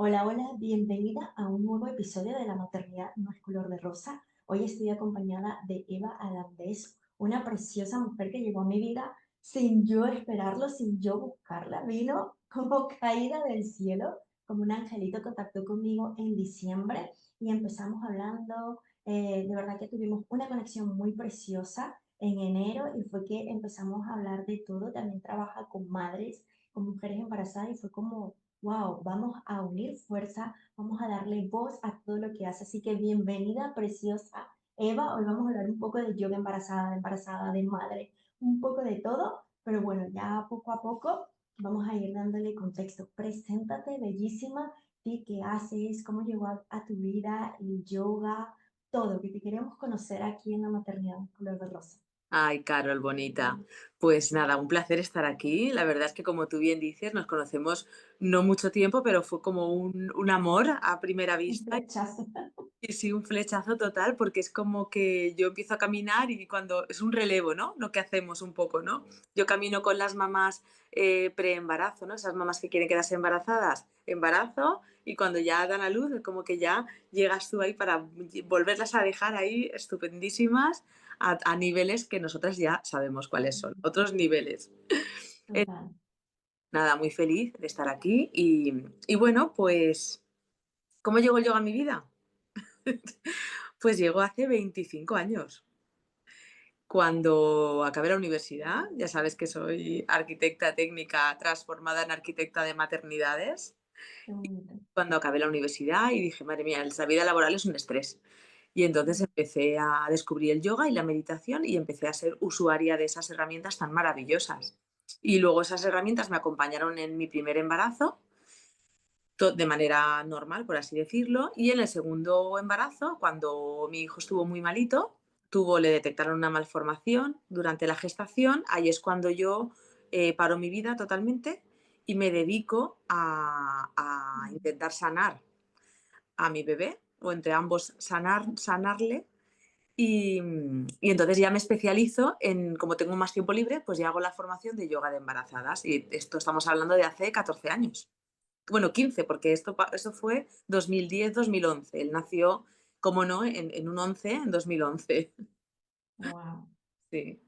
Hola, hola, bienvenida a un nuevo episodio de La maternidad no es color de rosa. Hoy estoy acompañada de Eva Alandés, una preciosa mujer que llegó a mi vida sin yo esperarlo, sin yo buscarla. Vino como caída del cielo, como un angelito. Contactó conmigo en diciembre y empezamos hablando. De verdad que tuvimos una conexión muy preciosa en enero y fue que empezamos a hablar de todo. También trabaja con madres, con mujeres embarazadas y fue como wow, vamos a unir fuerza, vamos a darle voz a todo lo que hace. Así que bienvenida, preciosa Eva. Hoy vamos a hablar un poco de yoga embarazada, de madre, un poco de todo, pero bueno, ya poco a poco vamos a ir dándole contexto. Preséntate, bellísima, di qué haces, cómo llegó a tu vida el yoga, todo, que te queremos conocer aquí en la maternidad color de rosa. Ay, Carol, bonita. Pues nada, un placer estar aquí. La verdad es que, como tú bien dices, nos conocemos no mucho tiempo, pero fue como un amor a primera Un vista. flechazo. Y sí, un flechazo total, porque es como que yo empiezo a caminar y cuando es un relevo, ¿no? Lo que hacemos un poco, ¿no? Yo camino con las mamás preembarazo, ¿no? Esas mamás que quieren quedarse embarazadas, embarazo, y cuando ya dan a luz, es como que ya llegas tú ahí para volverlas a dejar ahí estupendísimas a niveles que nosotras ya sabemos cuáles son, otros niveles. Eh, Total. Nada, muy feliz de estar aquí y bueno, pues, ¿cómo llegó el yoga a mi vida? Pues llegó hace 25 años. Cuando acabé la universidad, ya sabes que soy arquitecta técnica transformada en arquitecta de maternidades. Qué bonito. Cuando acabé la universidad y dije, madre mía, la vida laboral es un estrés. Y entonces empecé a descubrir el yoga y la meditación y empecé a ser usuaria de esas herramientas tan maravillosas. Y luego esas herramientas me acompañaron en mi primer embarazo, de manera normal, por así decirlo. Y en el segundo embarazo, cuando mi hijo estuvo muy malito, le detectaron una malformación durante la gestación, ahí es cuando yo paro mi vida totalmente y me dedico a intentar sanar a mi bebé, o entre ambos sanarle. Y entonces ya me especializo en, como tengo más tiempo libre, pues ya hago la formación de yoga de embarazadas. Y esto estamos hablando de hace 14 años. Bueno, 15, porque esto fue 2010-2011. Él nació, como no, en un 11, en 2011. Wow. Sí.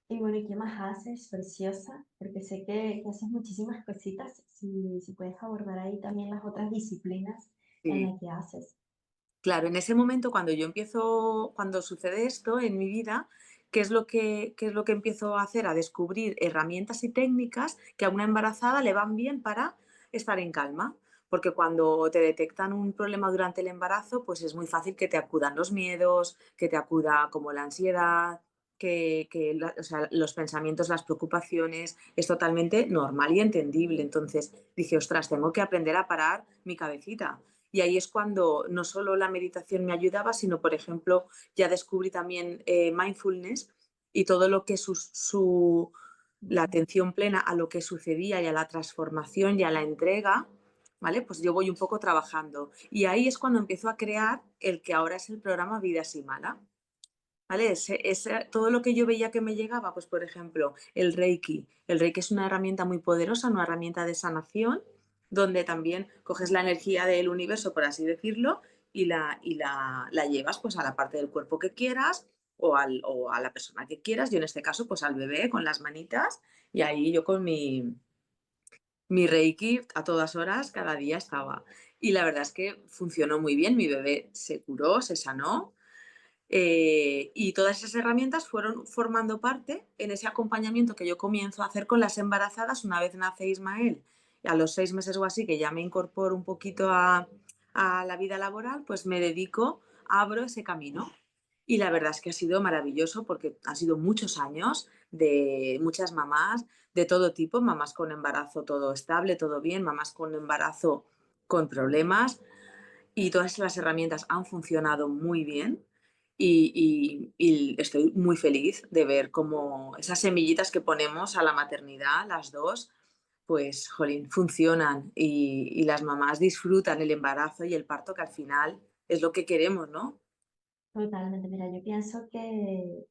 Y bueno, ¿y qué más haces, preciosa? Porque sé que haces muchísimas cositas. Si puedes abordar ahí también las otras disciplinas en Sí. las que haces. Claro, en ese momento cuando sucede esto en mi vida, ¿qué es lo que empiezo a hacer? A descubrir herramientas y técnicas que a una embarazada le van bien para estar en calma. Porque cuando te detectan un problema durante el embarazo, pues es muy fácil que te acudan los miedos, que te acuda como la ansiedad, o sea, los pensamientos, las preocupaciones, es totalmente normal y entendible. Entonces dije, ostras, tengo que aprender a parar mi cabecita. Y ahí es cuando no solo la meditación me ayudaba, sino, por ejemplo, ya descubrí también mindfulness y todo lo que la Ujú. atención plena a lo que sucedía y a la transformación y a la entrega, ¿vale? Pues yo voy un poco trabajando. Y ahí es cuando empiezo a crear el que ahora es el programa Vida Simala. ¿Vale? Todo lo que yo veía que me llegaba, pues por ejemplo, el Reiki. El Reiki es una herramienta muy poderosa, una herramienta de sanación, donde también coges la energía del universo, por así decirlo, y la llevas pues a la parte del cuerpo que quieras o a la persona que quieras. Yo en este caso, pues al bebé con las manitas y ahí yo con mi Reiki a todas horas, cada día estaba. Y la verdad es que funcionó muy bien, mi bebé se curó, se sanó y todas esas herramientas fueron formando parte en ese acompañamiento que yo comienzo a hacer con las embarazadas una vez nace Ismael. A los 6 meses o así, que ya me incorporo un poquito a la vida laboral, pues me dedico, abro ese camino. Y la verdad es que ha sido maravilloso porque han sido muchos años de muchas mamás de todo tipo, mamás con embarazo todo estable, todo bien, mamás con embarazo con problemas, y todas las herramientas han funcionado muy bien y estoy muy feliz de ver cómo esas semillitas que ponemos a la maternidad, las dos, pues, jolín, funcionan y las mamás disfrutan el embarazo y el parto, que al final es lo que queremos, ¿no? Totalmente. Mira, yo pienso que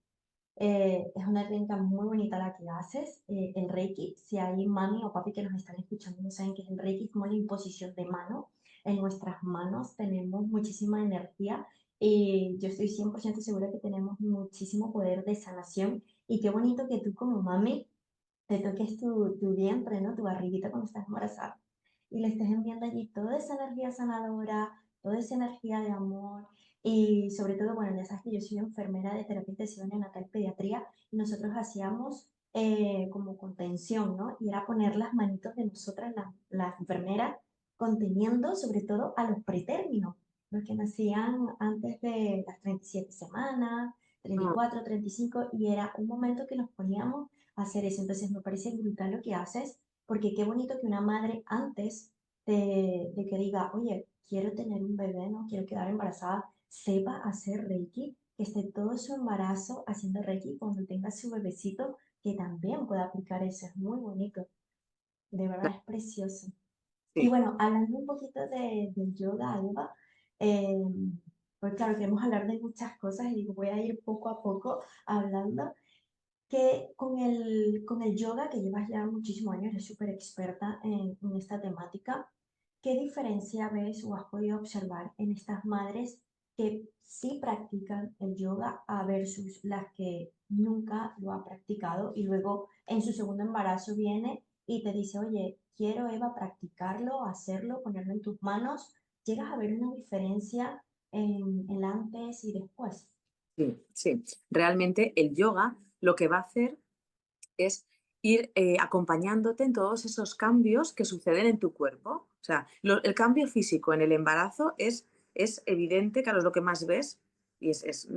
Es una técnica muy bonita la que haces. El Reiki, si hay mami o papi que nos están escuchando no saben qué es el Reiki, es como la imposición de mano. En nuestras manos tenemos muchísima energía y yo estoy 100% segura que tenemos muchísimo poder de sanación. Y qué bonito que tú como mami te toques tu vientre, ¿no? Tu barriguita cuando estás embarazada. Y le estés enviando allí toda esa energía sanadora, toda esa energía de amor. Y sobre todo, bueno, ya sabes que yo soy enfermera de terapia intensiva neonatal y pediatría y nosotros hacíamos como contención, ¿no? Y era poner las manitos de nosotras, las enfermeras, conteniendo sobre todo a los pretérminos, los que nacían antes de las 37 semanas, Mm, 34, 35, y era un momento que nos poníamos hacer eso. Entonces me parece brutal lo que haces, porque qué bonito que una madre antes de que diga, oye, quiero tener un bebé, no quiero quedar embarazada, sepa hacer Reiki, que esté todo su embarazo haciendo Reiki cuando tenga su bebecito, que también pueda aplicar eso. Es muy bonito, de verdad es precioso. Y sí, bueno, hablando un poquito del yoga, Eva, eh, pues claro, queremos hablar de muchas cosas y digo, voy a ir poco a poco hablando que con el yoga, que llevas ya muchísimos años, eres súper experta en esta temática, ¿qué diferencia ves o has podido observar en estas madres que sí practican el yoga a versus las que nunca lo ha practicado y luego en su segundo embarazo viene y te dice, oye, quiero Eva practicarlo, hacerlo, ponerlo en tus manos? ¿Llegas a ver una diferencia en el antes y después? sí, sí. Realmente el yoga lo que va a hacer es ir acompañándote en todos esos cambios que suceden en tu cuerpo. O sea, el cambio físico en el embarazo es evidente, claro, es lo que más ves y es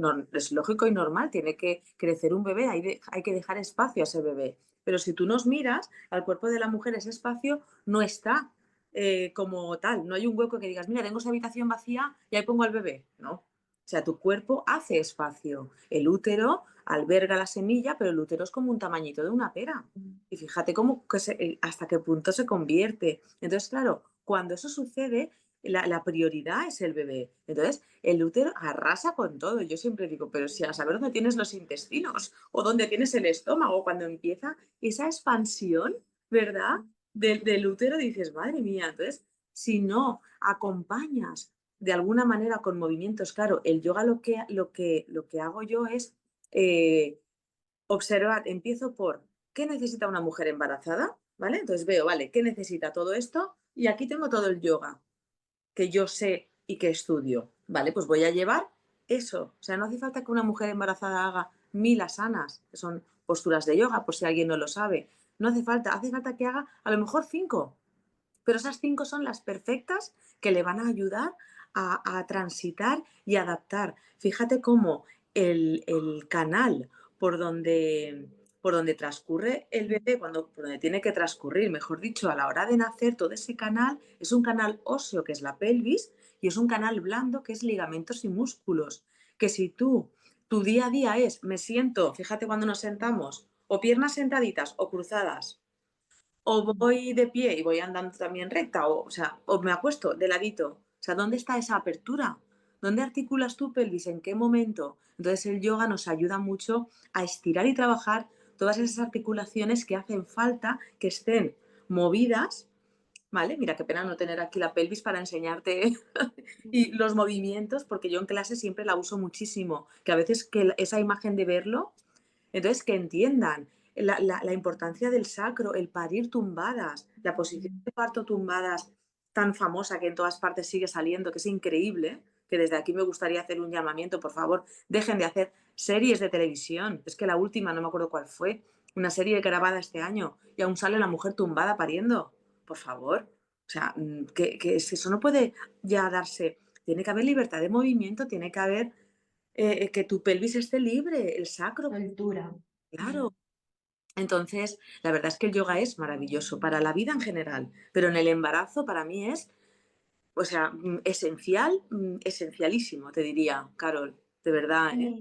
lógico y normal. Tiene que crecer un bebé, hay que dejar espacio a ese bebé. Pero si tú nos miras, al cuerpo de la mujer ese espacio no está como tal. No hay un hueco que digas, mira, tengo esa habitación vacía y ahí pongo al bebé. No. O sea, tu cuerpo hace espacio. El útero alberga la semilla, pero el útero es como un tamañito de una pera. Y fíjate cómo, hasta qué punto se convierte. Entonces, claro, cuando eso sucede, la prioridad es el bebé. Entonces, el útero arrasa con todo. Yo siempre digo, pero si a saber dónde tienes los intestinos o dónde tienes el estómago, cuando empieza esa expansión, ¿verdad? Del útero dices, madre mía. Entonces, si no acompañas de alguna manera con movimientos, claro, el yoga lo que hago yo es observar, empiezo por qué necesita una mujer embarazada, ¿vale? Entonces veo, vale, qué necesita todo esto y aquí tengo todo el yoga que yo sé y que estudio, ¿vale? Pues voy a llevar eso. O sea, no hace falta que una mujer embarazada haga 1000 asanas, que son posturas de yoga, por si alguien no lo sabe. No hace falta que haga a lo mejor 5, pero esas 5 son las perfectas que le van a ayudar a transitar y adaptar. Fíjate cómo el canal por donde, por donde transcurre el bebé, por donde tiene que transcurrir, mejor dicho, a la hora de nacer, todo ese canal es un canal óseo, que es la pelvis, y es un canal blando, que es ligamentos y músculos. Que si tu día a día es, me siento, fíjate cuando nos sentamos, o piernas sentaditas o cruzadas, o voy de pie y voy andando también recta, o sea, o me acuesto de ladito. O sea, ¿dónde está esa apertura? ¿Dónde articulas tu pelvis? ¿En qué momento? Entonces el yoga nos ayuda mucho a estirar y trabajar todas esas articulaciones que hacen falta que estén movidas, ¿vale? Mira, qué pena no tener aquí la pelvis para enseñarte y los movimientos, porque yo en clase siempre la uso muchísimo, que a veces que esa imagen de verlo entonces, que entiendan la importancia del sacro, el parir tumbadas, la posición de parto tumbadas tan famosa que en todas partes sigue saliendo, que es increíble, que desde aquí me gustaría hacer un llamamiento, por favor, dejen de hacer series de televisión. Es que la última, no me acuerdo cuál fue, una serie grabada este año y aún sale la mujer tumbada pariendo. Por favor. O sea, que eso no puede ya darse. Tiene que haber libertad de movimiento, tiene que haber que tu pelvis esté libre, el sacro, Altura. claro. Entonces, la verdad es que el yoga es maravilloso para la vida en general, pero en el embarazo para mí es, o sea, esencial, esencialísimo, te diría, Carol, de verdad, ¿eh?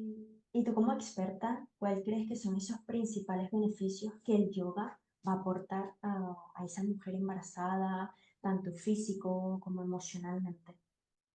Y tú como experta, ¿cuál crees que son esos principales beneficios que el yoga va a aportar a esa mujer embarazada, tanto físico como emocionalmente?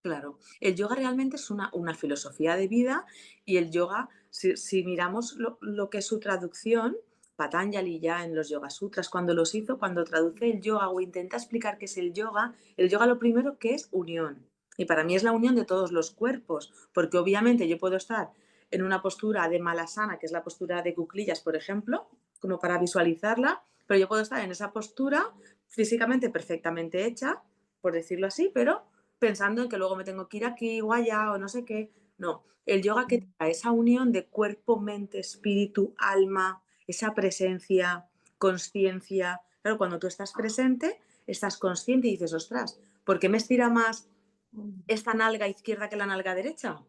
Claro, el yoga realmente es una filosofía de vida y el yoga, si miramos lo que es su traducción, Patanjali ya en los Yoga Sutras, cuando los hizo, cuando traduce el yoga o intenta explicar qué es el yoga lo primero que es unión. Y para mí es la unión de todos los cuerpos, porque obviamente yo puedo estar en una postura de malasana, que es la postura de cuclillas, por ejemplo, como para visualizarla, pero yo puedo estar en esa postura físicamente perfectamente hecha, por decirlo así, pero pensando en que luego me tengo que ir aquí o allá o no sé qué. No, el yoga que trae esa unión de cuerpo, mente, espíritu, alma, esa presencia, conciencia. Claro, cuando tú estás presente, estás consciente y dices, ostras, ¿por qué me estira más Mm, esta nalga izquierda que la nalga derecha?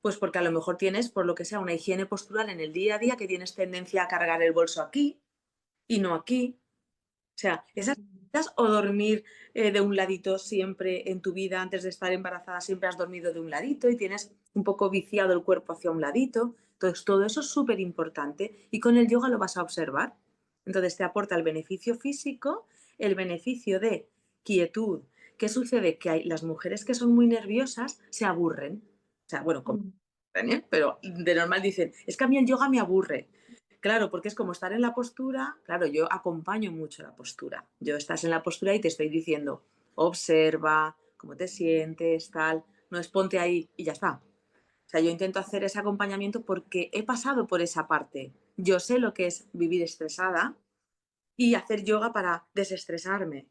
Pues porque a lo mejor tienes, por lo que sea, una higiene postural en el día a día que tienes tendencia a cargar el bolso aquí y no aquí. O sea, esas mm, cosas o dormir de un ladito siempre en tu vida, antes de estar embarazada, siempre has dormido de un ladito y tienes un poco viciado el cuerpo hacia un ladito. Entonces, todo eso es súper importante y con el yoga lo vas a observar. Entonces, te aporta el beneficio físico, el beneficio de quietud. ¿Qué sucede? Que hay, las mujeres que son muy nerviosas se aburren. O sea, bueno, como, mm, ¿eh? Pero de normal dicen, es que a mí el yoga me aburre. Claro, porque es como estar en la postura. Claro, yo acompaño mucho la postura. Yo estás en la postura y te estoy diciendo, observa cómo te sientes, tal. No es ponte ahí y ya está. O sea, yo intento hacer ese acompañamiento porque he pasado por esa parte. Yo sé lo que es vivir estresada y hacer yoga para desestresarme.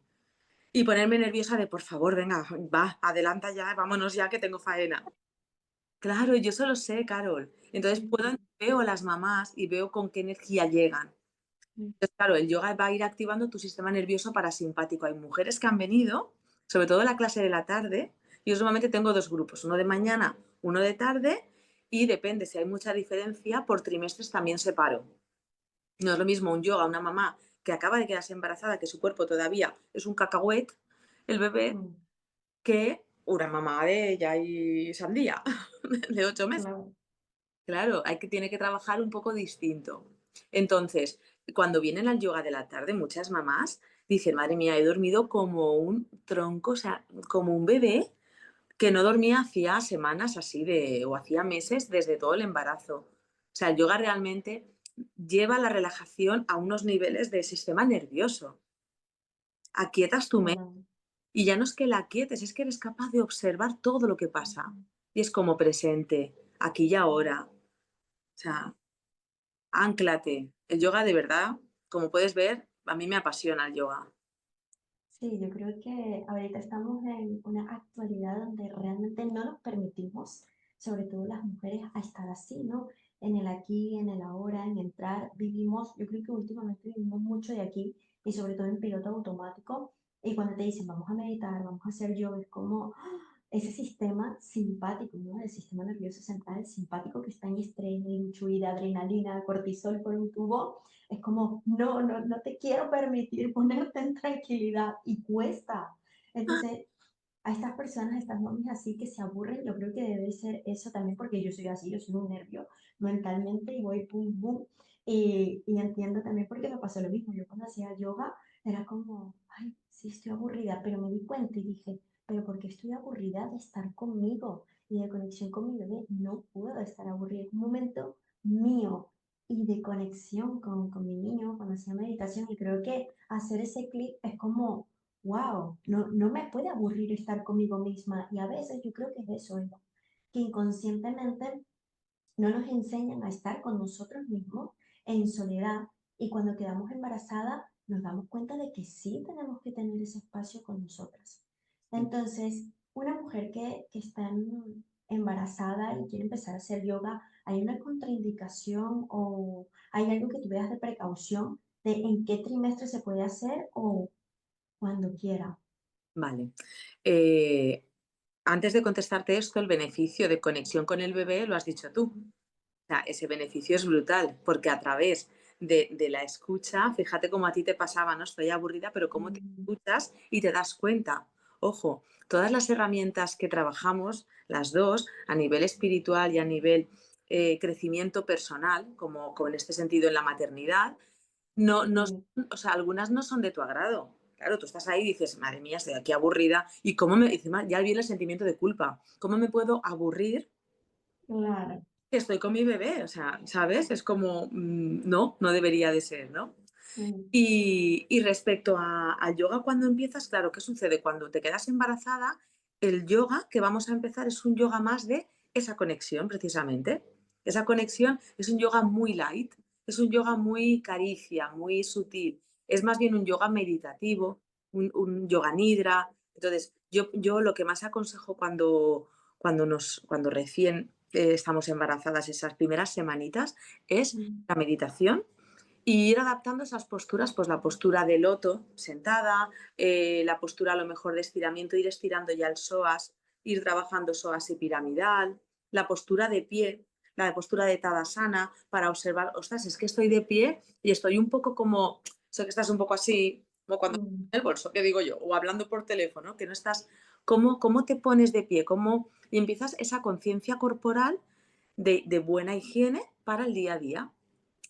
Y ponerme nerviosa de, por favor, venga, va, adelanta ya, vámonos ya que tengo faena. Claro, yo solo sé, Carol. Entonces mm, veo a las mamás y veo con qué energía llegan. mm, Entonces, claro, el yoga va a ir activando tu sistema nervioso parasimpático. Hay mujeres que han venido, sobre todo en la clase de la tarde. Yo normalmente tengo dos grupos, uno de mañana, uno de tarde, y depende, si hay mucha diferencia, por trimestres también separo. No es lo mismo un yoga, una mamá que acaba de quedarse embarazada, que su cuerpo todavía es un cacahuete, el bebé, mm, que una mamá de ya y sandía, de 8 meses. claro. Claro, tiene que trabajar un poco distinto. Entonces, cuando vienen al yoga de la tarde, muchas mamás dicen, madre mía, he dormido como un tronco, o sea, como un bebé que no dormía hacía semanas así o hacía meses desde todo el embarazo. O sea, el yoga realmente lleva la relajación a unos niveles de sistema nervioso. Aquietas tu mente Claro. y ya no es que la aquietes, es que eres capaz de observar todo lo que pasa. Y es como presente, aquí y ahora. O sea, ánclate. El yoga de verdad, como puedes ver, a mí me apasiona el yoga. Sí, yo creo que ahorita estamos en una actualidad donde realmente no nos permitimos, sobre todo las mujeres, a estar así, ¿no? En el aquí, en el ahora, en entrar. Vivimos, yo creo que últimamente vivimos mucho de aquí y sobre todo en piloto automático. Y cuando te dicen, vamos a meditar, vamos a hacer yoga, es como ese sistema simpático, ¿no? El sistema nervioso central simpático que está en estrés, en chuida, adrenalina, cortisol por un tubo, es como, no, no, no te quiero permitir ponerte en tranquilidad y cuesta. Entonces, a estas personas, a estas mamis así que se aburren, yo creo que debe ser eso también porque yo soy así, yo soy un nervio mentalmente y voy pum, pum. Y entiendo también porque me pasó lo mismo. Yo cuando hacía yoga era como, ay, sí estoy aburrida, pero me di cuenta y dije, pero ¿por qué estoy aburrida de estar conmigo y de conexión con mi bebé? No puedo estar aburrida, es un momento mío y de conexión con mi niño cuando hacía meditación y creo que hacer ese clic es como wow, no, no me puede aburrir estar conmigo misma. Y a veces yo creo que es eso, Eva, que inconscientemente no nos enseñan a estar con nosotros mismos en soledad. Y cuando quedamos embarazadas, nos damos cuenta de que sí tenemos que tener ese espacio con nosotras. Entonces, una mujer que está embarazada y quiere empezar a hacer yoga, ¿hay una contraindicación o hay algo que tú veas de precaución de en qué trimestre se puede hacer o cuando quiera? Vale. Eh, Antes de contestarte esto, el beneficio de conexión con el bebé lo has dicho tú. O sea, ese beneficio es brutal, porque a través de la escucha, fíjate cómo a ti te pasaba, no estoy aburrida, pero cómo te Mm, escuchas y te das cuenta. Ojo, todas las herramientas que trabajamos, las dos, a nivel espiritual y a nivel crecimiento personal, como en este sentido en la maternidad, no, sí, o sea, algunas no son de tu agrado. Claro, tú estás ahí y dices, madre mía, estoy aquí aburrida. Y encima ya viene el sentimiento de culpa. ¿Cómo me puedo aburrir Claro. que estoy con mi bebé? O sea, ¿sabes? Es como, no, no debería de ser, ¿no? Mm, Y respecto al yoga, cuando empiezas, claro, ¿qué sucede? Cuando te quedas embarazada, el yoga que vamos a empezar es un yoga más de esa conexión, precisamente. Esa conexión es un yoga muy light, es un yoga muy caricia, muy sutil. Es más bien un yoga meditativo, un yoga nidra. Entonces, yo lo que más aconsejo cuando recién estamos embarazadas, esas primeras semanitas, es mm, la meditación y ir adaptando esas posturas, pues la postura de loto sentada, la postura a lo mejor de estiramiento, ir estirando ya el psoas, ir trabajando psoas y piramidal, la postura de pie, la postura de Tadasana, para observar, ostras, es que estoy de pie y estoy un poco como, sé que estás un poco así, como cuando mm, en el bolso, que digo yo, o hablando por teléfono, que no estás, ¿cómo te pones de pie? Y empiezas esa conciencia corporal de buena higiene para el día a día.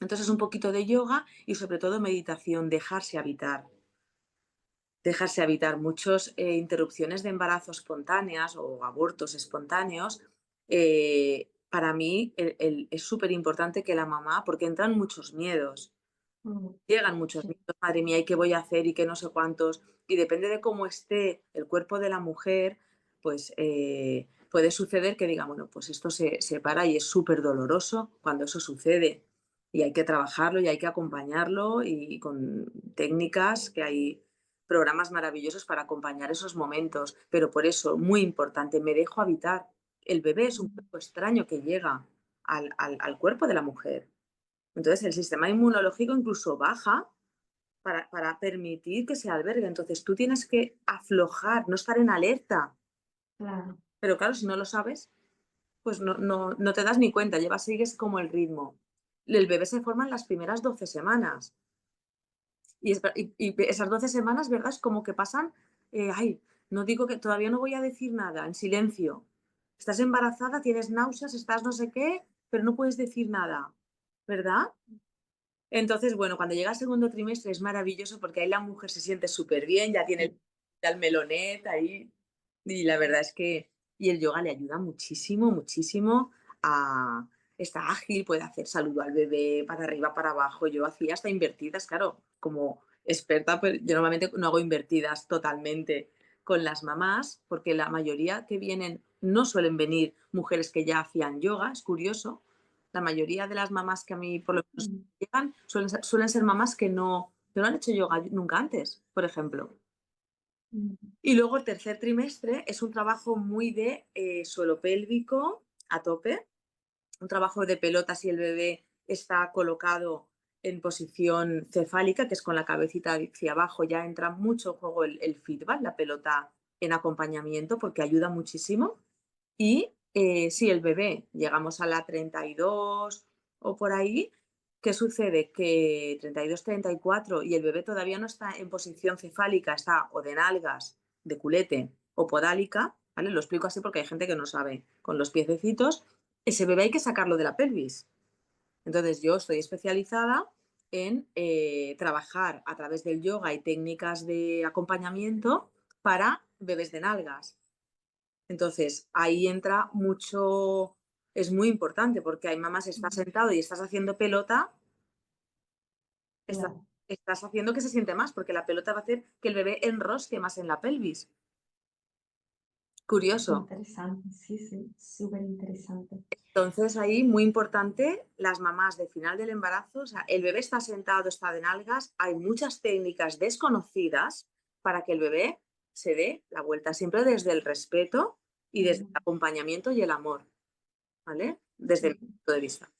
Entonces, un poquito de yoga y sobre todo meditación, dejarse habitar. Dejarse habitar. Muchas interrupciones de embarazo espontáneas o abortos espontáneos, para mí es súper importante que la mamá, porque entran muchos miedos, mm, llegan muchos sí, miedos, madre mía, ¿y qué voy a hacer? Y qué no sé cuántos. Y depende de cómo esté el cuerpo de la mujer, pues puede suceder que diga, bueno, pues esto se para y es súper doloroso cuando eso sucede. Y hay que trabajarlo y hay que acompañarlo y con técnicas que hay programas maravillosos para acompañar esos momentos. Pero por eso, muy importante, me dejo habitar. El bebé es un mm, cuerpo extraño que llega al cuerpo de la mujer. Entonces, el sistema inmunológico incluso baja para permitir que se albergue. Entonces, tú tienes que aflojar, no estar en alerta. claro. Pero claro, si no lo sabes, pues no te das ni cuenta, llevas, sigues como el ritmo. El bebé se forma en las primeras 12 semanas. Y esas 12 semanas, ¿verdad? Es como que pasan, ay, no digo que todavía no voy a decir nada, en silencio. Estás embarazada, tienes náuseas, estás no sé qué, pero no puedes decir nada, ¿verdad? Entonces, bueno, cuando llega el segundo trimestre es maravilloso porque ahí la mujer se siente súper bien, ya tiene Sí. el melonet ahí. Y la verdad es que y el yoga le ayuda muchísimo, muchísimo a está ágil, puede hacer saludo al bebé para arriba, para abajo. Yo hacía hasta invertidas, claro, como experta, pues yo normalmente no hago invertidas totalmente con las mamás, porque la mayoría que vienen no suelen venir mujeres que ya hacían yoga, es curioso. La mayoría de las mamás que a mí por lo menos Mm, llegan suelen ser mamás que no han hecho yoga nunca antes, por ejemplo. mm, Y luego el tercer trimestre es un trabajo muy de suelo pélvico a tope, un trabajo de pelota si el bebé está colocado en posición cefálica, que es con la cabecita hacia abajo, ya entra mucho en juego el feedback, la pelota en acompañamiento, porque ayuda muchísimo. Y si el bebé llegamos a la 32 o por ahí, ¿qué sucede? Que 32, 34 y el bebé todavía no está en posición cefálica, está o de nalgas, de culete o podálica, ¿vale? Lo explico así porque hay gente que no sabe, con los piececitos, ese bebé hay que sacarlo de la pelvis. Entonces yo estoy especializada en trabajar a través del yoga y técnicas de acompañamiento para bebés de nalgas. Entonces, ahí entra mucho, es muy importante porque hay mamás, estás mm, sentado y estás haciendo pelota, estás, claro. estás haciendo que se siente más porque la pelota va a hacer que el bebé enrosque más en la pelvis. Curioso. Interesante, sí, sí, súper interesante. Entonces, ahí muy importante, las mamás de final del embarazo, o sea, el bebé está sentado, está de nalgas, hay muchas técnicas desconocidas para que el bebé se dé la vuelta, siempre desde el respeto y desde el Mm, acompañamiento y el amor, ¿vale? Desde mi ujú. punto de vista.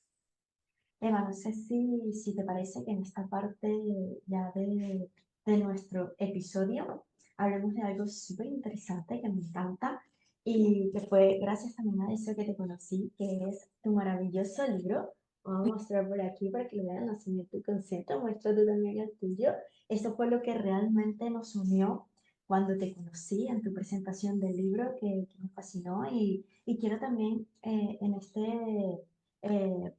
Eva, no sé si te parece que en esta parte ya de nuestro episodio hablemos de algo súper interesante que me encanta y que fue gracias también a eso que te conocí, que es tu maravilloso libro. Voy a mostrar por aquí para que lo vean, Nacimiento Consciente, muestra tú también el tuyo. Eso fue lo que realmente nos unió cuando te conocí en tu presentación del libro, que me fascinó y quiero también en este eh,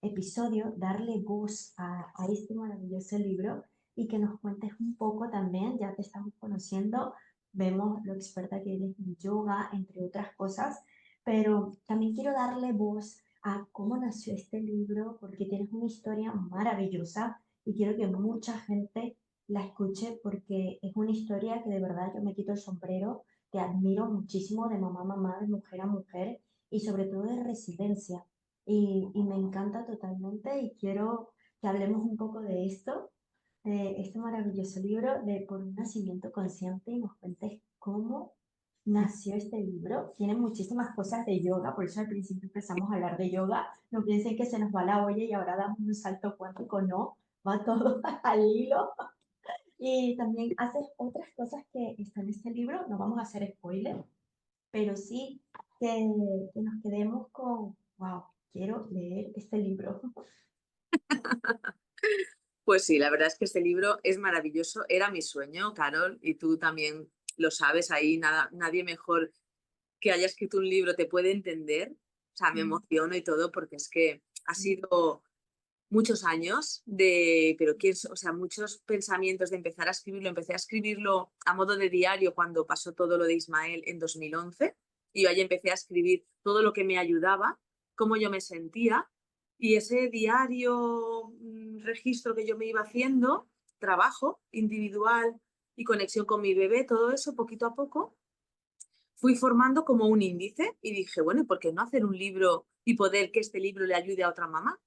episodio darle voz a este maravilloso libro y que nos cuentes un poco también, ya te estamos conociendo, vemos lo experta que eres en yoga, entre otras cosas, pero también quiero darle voz a cómo nació este libro, porque tienes una historia maravillosa y quiero que mucha gente la escuche porque es una historia que de verdad yo me quito el sombrero, te admiro muchísimo de mamá a mamá, de mujer a mujer y sobre todo de resiliencia. Y me encanta totalmente y quiero que hablemos un poco de esto, de este maravilloso libro de Por un nacimiento consciente y nos cuentes cómo nació este libro. Tiene muchísimas cosas de yoga, por eso al principio empezamos a hablar de yoga. No piensen que se nos va la olla y ahora damos un salto cuántico, no, va todo al hilo. Y también haces otras cosas que están en este libro, no vamos a hacer spoiler, pero sí que nos quedemos con, wow, quiero leer este libro. Pues sí, la verdad es que este libro es maravilloso. Era mi sueño, Carol, y tú también lo sabes ahí. Nadie mejor que haya escrito un libro te puede entender. O sea, me emociono y todo porque es que ha sido muchos años pero quién, o sea, muchos pensamientos de empezar a escribirlo. Empecé a escribirlo a modo de diario cuando pasó todo lo de Ismael en 2011 y yo ahí empecé a escribir todo lo que me ayudaba, cómo yo me sentía y ese diario registro que yo me iba haciendo, trabajo individual y conexión con mi bebé, todo eso poquito a poco fui formando como un índice y dije, bueno, ¿y por qué no hacer un libro y poder que este libro le ayude a otra mamá?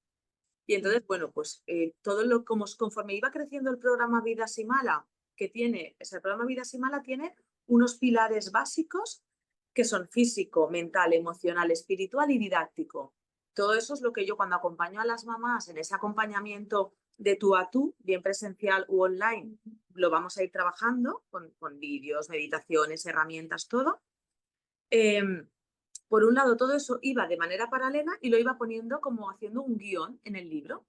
Y entonces, bueno, pues todo lo como conforme iba creciendo el programa Vida Simala, que tiene, el programa Vida Simala tiene unos pilares básicos que son físico, mental, emocional, espiritual y didáctico. Todo eso es lo que yo cuando acompaño a las mamás en ese acompañamiento de tú a tú, bien presencial u online, lo vamos a ir trabajando con vídeos, meditaciones, herramientas, todo. Eh, por un lado, todo eso iba de manera paralela y lo iba poniendo como haciendo un guión en el libro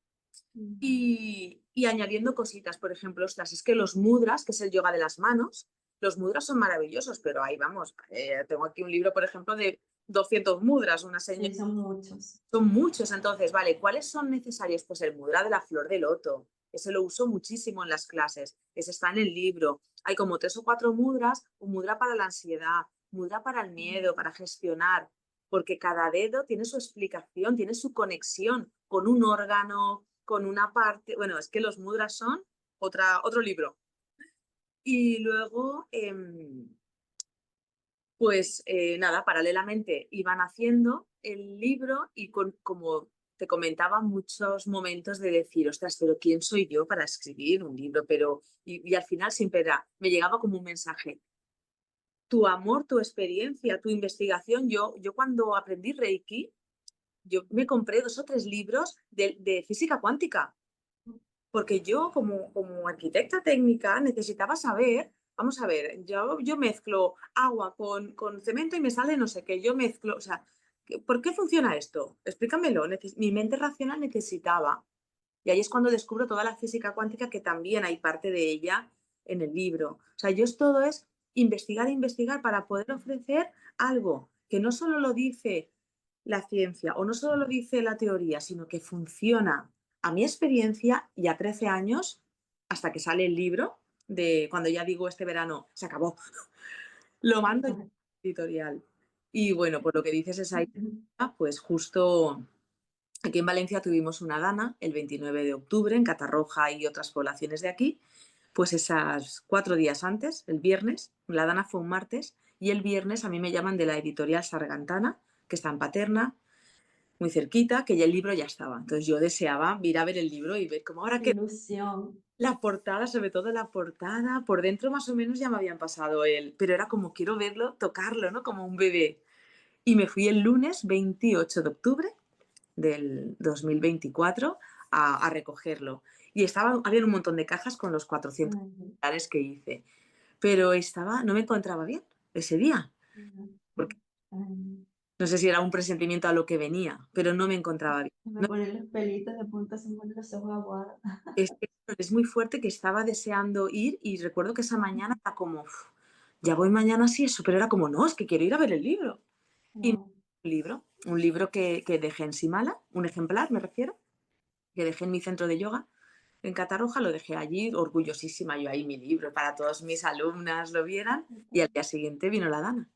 y añadiendo cositas. Por ejemplo, ostras, es que los mudras, que es el yoga de las manos, los mudras son maravillosos, pero ahí vamos. Tengo aquí un libro, por ejemplo, de 200 mudras, una señora. Sí, son muchos. Son muchos, entonces, vale, ¿cuáles son necesarios? Pues el mudra de la flor de loto. Ese lo uso muchísimo en las clases. Ese está en el libro. Hay como 3 o 4 mudras, un mudra para la ansiedad, mudra para el miedo, para gestionar, porque cada dedo tiene su explicación, tiene su conexión con un órgano, con una parte. Bueno, es que los mudras son otro libro. Y luego, pues nada, paralelamente iban haciendo el libro y como te comentaba, muchos momentos de decir, ostras, pero ¿quién soy yo para escribir un libro? Y al final siempre me llegaba como un mensaje, tu amor, tu experiencia, tu investigación. Yo cuando aprendí Reiki, yo me compré 2 o 3 libros de física cuántica, porque yo como arquitecta técnica necesitaba saber, vamos a ver, yo mezclo agua con cemento y me sale no sé qué, yo mezclo, o sea, ¿por qué funciona esto? Explícamelo. Mi mente racional necesitaba. Y ahí es cuando descubro toda la física cuántica, que también hay parte de ella en el libro. O sea, todo es investigar e investigar para poder ofrecer algo que no solo lo dice la ciencia o no solo lo dice la teoría, sino que funciona a mi experiencia y a 13 años, hasta que sale el libro, de cuando ya digo este verano, se acabó, lo mando ya a la editorial. Y bueno, por lo que dices es ahí, pues justo aquí en Valencia tuvimos una dana el 29 de octubre, en Catarroja y otras poblaciones de aquí, pues esas 4 días antes, el viernes, la dana fue un martes, y el viernes a mí me llaman de la editorial Sargantana, que está en Paterna, muy cerquita, que ya el libro ya estaba. Entonces yo deseaba ir a ver el libro y ver cómo ahora Qué que ilusión. la portada, sobre todo la portada, por dentro más o menos ya me habían pasado pero era como quiero verlo, tocarlo, ¿no? Como un bebé. Y me fui el lunes 28 de octubre del 2024 a recogerlo. Y había un montón de cajas con los 400 Ay, ejemplares que hice, pero no me encontraba bien ese día, porque ay, no sé si era un presentimiento a lo que venía, pero no me encontraba bien. se me No, ponen los pelitos de punta, se me ponen los ojos aguados. es muy fuerte que estaba deseando ir y recuerdo que esa mañana era como, "Uf, ya voy mañana sí eso", pero era como, no, es que quiero ir a ver el libro. Y Wow. un libro que dejé en Simala, un ejemplar me refiero, que dejé en mi centro de yoga. en Catarroja, lo dejé allí, orgullosísima yo ahí mi libro, para todas mis alumnas lo vieran, y al día siguiente vino la Dana.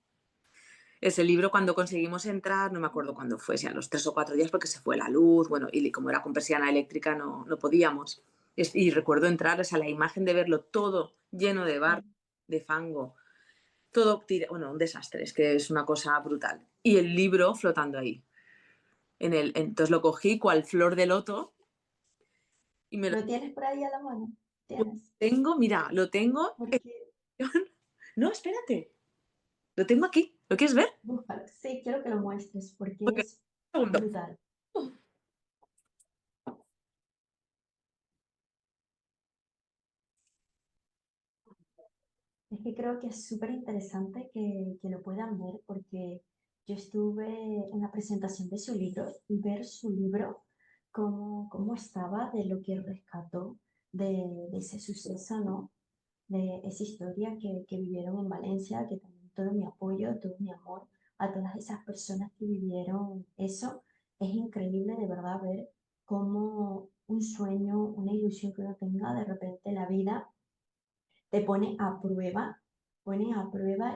Ese libro cuando conseguimos entrar, no me acuerdo cuándo fue, si a los 3 o 4 días porque se fue la luz, bueno, y como era con persiana eléctrica no podíamos. Y recuerdo entrar, o sea, la imagen de verlo todo lleno de barro, de fango, todo, bueno, un desastre, es que es una cosa brutal. Y el libro flotando ahí. Entonces lo cogí cual flor de loto y me lo ¿Lo tienes por ahí a la mano? ¿Tienes? tengo, mira, lo tengo. Porque, No, espérate, lo tengo aquí. ¿Lo quieres ver? búscalo. Sí, quiero que lo muestres porque Ok, es un segundo. brutal. Es que creo que es súper interesante que lo puedan ver porque yo estuve en la presentación de su libro y ver su libro, cómo estaba, de lo que rescató de ese suceso, ¿no? De esa historia que vivieron en Valencia, que también todo mi apoyo, todo mi amor a todas esas personas que vivieron eso. Es increíble de verdad ver cómo un sueño, una ilusión que uno tenga, de repente la vida te pone a prueba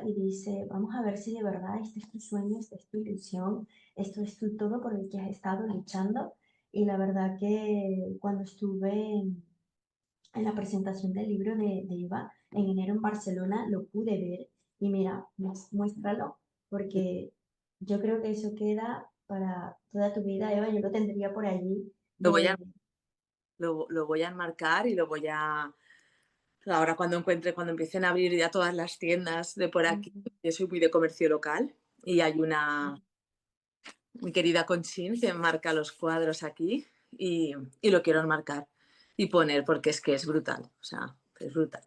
y dice, vamos a ver si de verdad este es tu sueño, esta es tu ilusión, esto es tu todo por el que has estado luchando. Y la verdad que cuando estuve en la presentación del libro de Eva en enero en Barcelona, lo pude ver y mira, muéstralo, porque yo creo que eso queda para toda tu vida, Eva, yo lo tendría por allí Lo voy a, de... lo voy a enmarcar y lo voy a... Ahora cuando empiecen a abrir ya todas las tiendas de por aquí, yo soy muy de comercio local y hay una, mi querida Conchín, que enmarca los cuadros aquí y lo quiero enmarcar y poner porque es que es brutal, o sea, es brutal.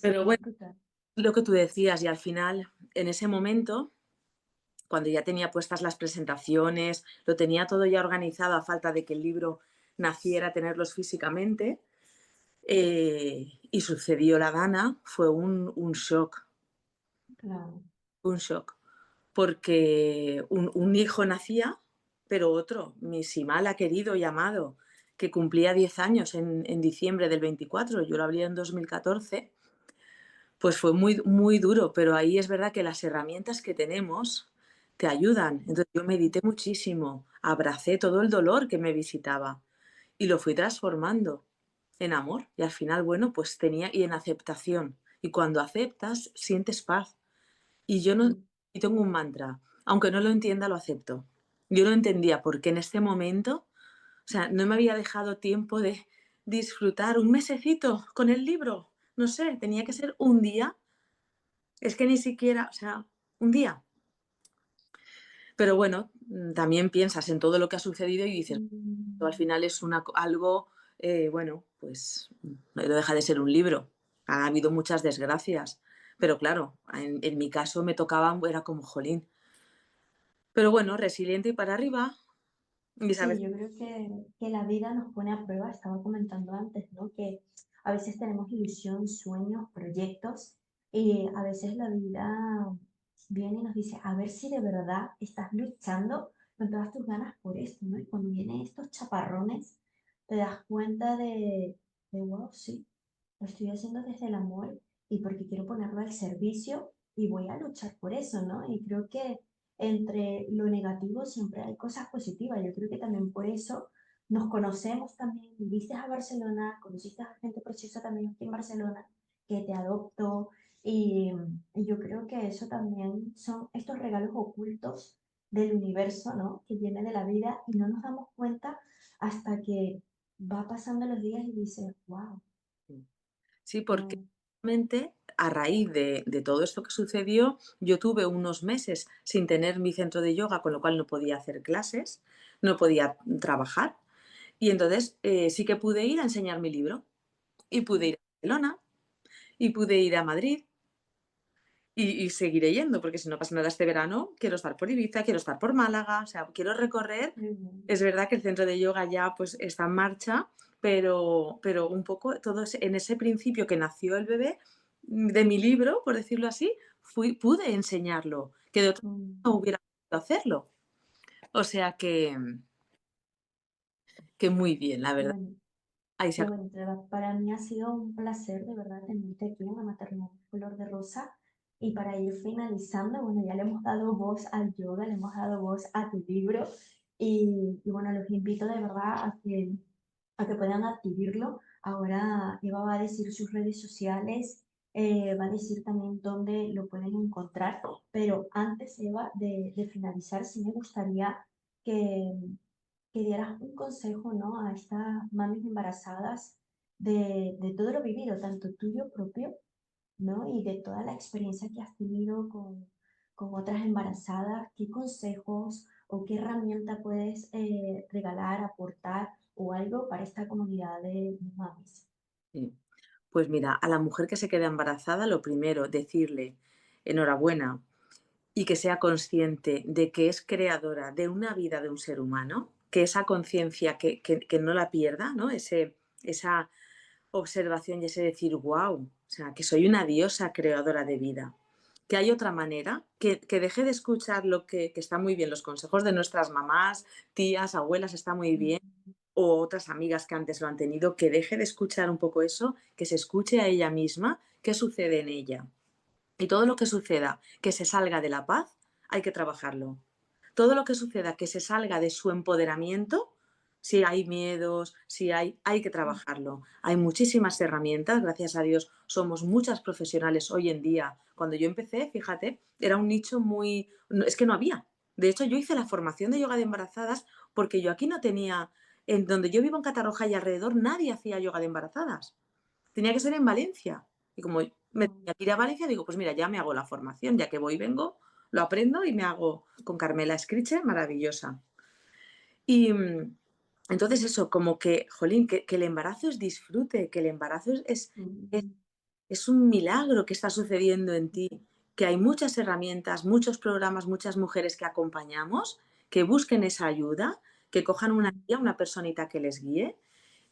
Pero es bueno, brutal. lo que tú decías y al final, en ese momento, cuando ya tenía puestas las presentaciones, lo tenía todo ya organizado a falta de que el libro naciera, tenerlos físicamente, y sucedió la Dana, fue Claro. un shock, porque un hijo nacía, pero otro, mi Simala querido y amado, que cumplía 10 años en diciembre del 24, yo lo abrí en 2014, pues fue muy, muy duro, pero ahí es verdad que las herramientas que tenemos te ayudan. Entonces yo medité muchísimo, abracé todo el dolor que me visitaba y lo fui transformando en amor. Y al final, bueno, pues tenía, y en aceptación. Y cuando aceptas, sientes paz. Y yo no, y tengo un mantra, aunque no lo entienda, lo acepto. Yo no entendía por qué en este momento, o sea, no me había dejado tiempo de disfrutar un mesecito con el libro. No sé, tenía que ser un día. Es que ni siquiera, o sea, un día. Pero bueno, también piensas en todo lo que ha sucedido y dices, al final es algo, bueno, pues no deja de ser un libro. Ha habido muchas desgracias, pero claro, en mi caso me tocaba, era como jolín. Pero bueno, resiliente y para arriba, y Sí, sabes, yo creo que la vida nos pone a prueba, estaba comentando antes, ¿no? Que a veces tenemos ilusión, sueños, proyectos, y a veces la vida viene y nos dice, a ver si de verdad estás luchando con todas tus ganas por esto, ¿no? Y cuando vienen estos chaparrones, te das cuenta wow, sí, lo estoy haciendo desde el amor y porque quiero ponerlo al servicio y voy a luchar por eso, ¿no? Y creo que entre lo negativo siempre hay cosas positivas. Yo creo que también por eso nos conocemos también. Viviste a Barcelona, conociste a gente preciosa también aquí en Barcelona que te adoptó y yo creo que eso también son estos regalos ocultos del universo, ¿no? Que viene de la vida y no nos damos cuenta hasta que va pasando los días y dices, wow, sí, porque no, realmente a raíz de todo esto que sucedió, yo tuve unos meses sin tener mi centro de yoga, con lo cual no podía hacer clases, no podía trabajar. Y entonces sí que pude ir a enseñar mi libro y pude ir a Barcelona y pude ir a Madrid y seguiré yendo, porque si no pasa nada este verano, quiero estar por Ibiza, quiero estar por Málaga, o sea, quiero recorrer. Es verdad que el centro de yoga ya pues está en marcha, pero un poco todo en ese principio que nació el bebé de mi libro, por decirlo así, pude enseñarlo, que de otra mm, manera no hubiera podido hacerlo. O sea que muy bien, la verdad. bueno. ahí se Qué bonito, de verdad. Para mí ha sido un placer, de verdad, tenerte aquí en la maternidad color de rosa. Y para ir finalizando, bueno, ya le hemos dado voz al yoga, le hemos dado voz a tu libro. Y bueno, los invito de verdad a que puedan adquirirlo. Ahora Eva va a decir sus redes sociales, va a decir también dónde lo pueden encontrar. Pero antes, Eva, de finalizar, sí me gustaría que que dieras un consejo, ¿no? A estas mamis embarazadas de todo lo vivido, tanto tuyo propio, ¿no? Y de toda la experiencia que has tenido con otras embarazadas. ¿Qué consejos o qué herramienta puedes regalar, aportar o algo para esta comunidad de mamis? sí. Pues mira, a la mujer que se queda embarazada, lo primero, decirle enhorabuena y que sea consciente de que es creadora de una vida de un ser humano, que esa conciencia que no la pierda, ¿no? Esa observación y ese decir, wow, o sea, que soy una diosa creadora de vida. Que hay otra manera, que deje de escuchar que está muy bien, los consejos de nuestras mamás, tías, abuelas, está muy bien, o otras amigas que antes lo han tenido, que deje de escuchar un poco eso, que se escuche a ella misma, qué sucede en ella. Y todo lo que suceda que se salga de la paz, hay que trabajarlo. Todo lo que suceda que se salga de su empoderamiento, si hay miedos, si hay que trabajarlo. Hay muchísimas herramientas, gracias a Dios, somos muchas profesionales hoy en día. Cuando yo empecé, fíjate, era un nicho muy... Es que no había. De hecho, yo hice la formación de yoga de embarazadas porque yo aquí no tenía... En donde yo vivo en Catarroja y alrededor, nadie hacía yoga de embarazadas. Tenía que ser en Valencia. Y como me No, tenía que ir a Valencia, digo, pues mira, ya me hago la formación, ya que voy, vengo, lo aprendo y me hago con Carmela Escriche, maravillosa. Y entonces eso, como que, jolín, que el embarazo es disfrute, que el embarazo es, mm, es un milagro que está sucediendo en ti, que hay muchas herramientas, muchos programas, muchas mujeres que acompañamos, que busquen esa ayuda, que cojan una mm, guía, una personita que les guíe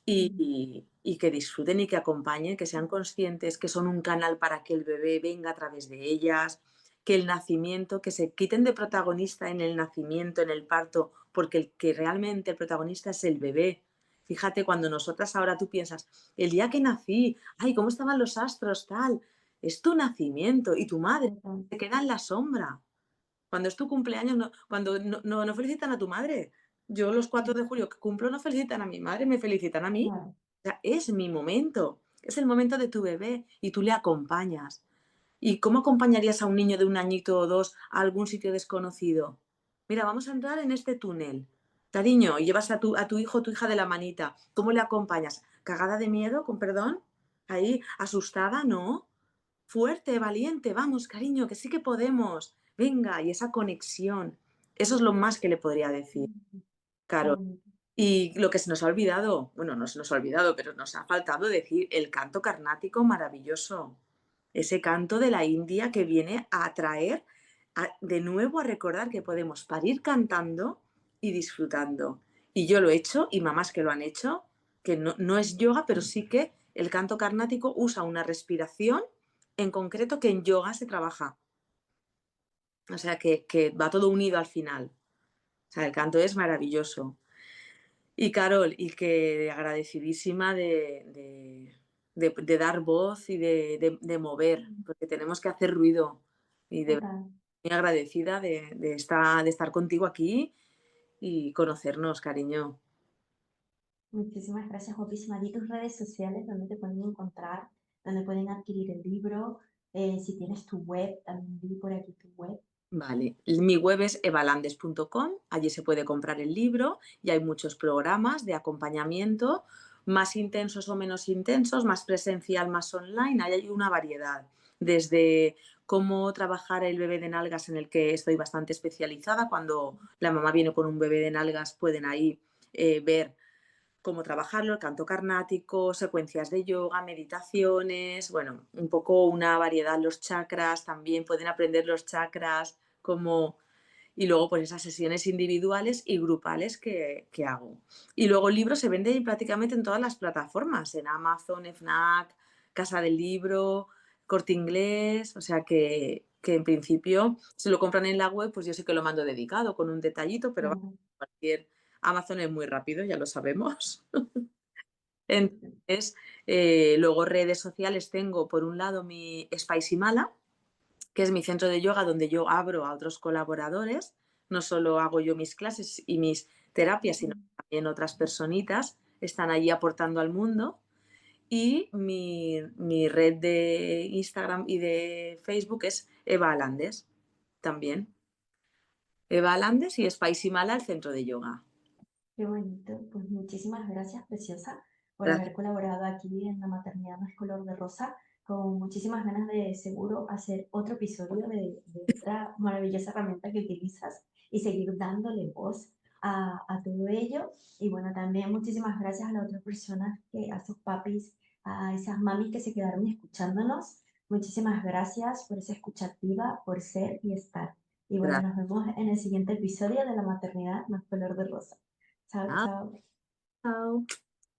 mm, y que disfruten y que acompañen, que sean conscientes que son un canal para que el bebé venga a través de ellas, que el nacimiento, que se quiten de protagonista en el nacimiento, en el parto, porque el que realmente el protagonista es el bebé. Fíjate, cuando nosotras ahora tú piensas, el día que nací, ay, ¿cómo estaban los astros? Tal, es tu nacimiento y tu madre total, se queda en la sombra. Cuando es tu cumpleaños, cuando no felicitan a tu madre. Yo los 4 de mm, julio que cumplo no felicitan a mi madre, me felicitan a mí. claro, O sea, es mi momento, es el momento de tu bebé y tú le acompañas. ¿Y cómo acompañarías a un niño de un añito o dos a algún sitio desconocido? Mira, vamos a entrar en este túnel. Cariño, y llevas a tu hijo o tu hija de la manita. ¿Cómo le acompañas? ¿Cagada de miedo, con perdón? ¿Ahí, asustada? No. Fuerte, valiente, vamos, cariño, que sí que podemos. Venga, y esa conexión. Eso es lo más que le podría decir, mm, qué Caro. bonito. Y lo que se nos ha olvidado, bueno, no se nos ha olvidado, pero nos ha faltado decir el canto carnático maravilloso. Ese canto de la India que viene a atraer, de nuevo a recordar que podemos parir cantando y disfrutando. Y yo lo he hecho, y mamás que lo han hecho, que no es yoga, pero sí que el canto carnático usa una respiración en concreto que en yoga se trabaja. O sea, que va todo unido al final. O sea, el canto es maravilloso. Y Carol, y que agradecidísima de dar voz y de mover, Mm, porque tenemos que hacer ruido. Y de total. muy agradecida de estar contigo aquí y conocernos, cariño. Muchísimas gracias, guapísima. Di tus redes sociales donde te pueden encontrar, donde pueden adquirir el libro. Si tienes tu web, también di por aquí tu web. Vale, mi web es evalandes.com, allí se puede comprar el libro y hay muchos programas de acompañamiento, más intensos o menos intensos, más presencial, más online, hay una variedad, desde cómo trabajar el bebé de nalgas en el que estoy bastante especializada, cuando la mamá viene con un bebé de nalgas pueden ahí ver cómo trabajarlo, el canto carnático, secuencias de yoga, meditaciones, bueno, un poco una variedad, los chakras, también pueden aprender los chakras, como... Y luego, pues esas sesiones individuales y grupales que hago. Y luego el libro se vende prácticamente en todas las plataformas, en Amazon, FNAC, Casa del Libro, Corte Inglés, o sea que en principio, si lo compran en la web, pues yo sé que lo mando dedicado con un detallito, pero Claro. cualquier Amazon es muy rápido, ya lo sabemos. Entonces, luego redes sociales tengo, por un lado, mi Spicy Mala, que es mi centro de yoga donde yo abro a otros colaboradores. No solo hago yo mis clases y mis terapias, sino también otras personitas están allí aportando al mundo. Y mi red de Instagram y de Facebook es Eva Alandes también. Eva Alandes y Spicy Mala, el centro de yoga. Qué bonito. Pues muchísimas gracias, Preciosa, por Gracias. haber colaborado aquí en La Maternidad No es Color de Rosa, con muchísimas ganas de seguro hacer otro episodio de esta maravillosa herramienta que utilizas y seguir dándole voz a todo ello. Y bueno, también muchísimas gracias a las otras personas, a sus papis, a esas mamis que se quedaron escuchándonos. Muchísimas gracias por esa escucha activa, por ser y estar. Y bueno, Gracias. nos vemos en el siguiente episodio de La Maternidad No es Color de Rosa. Chao, chao. Chao.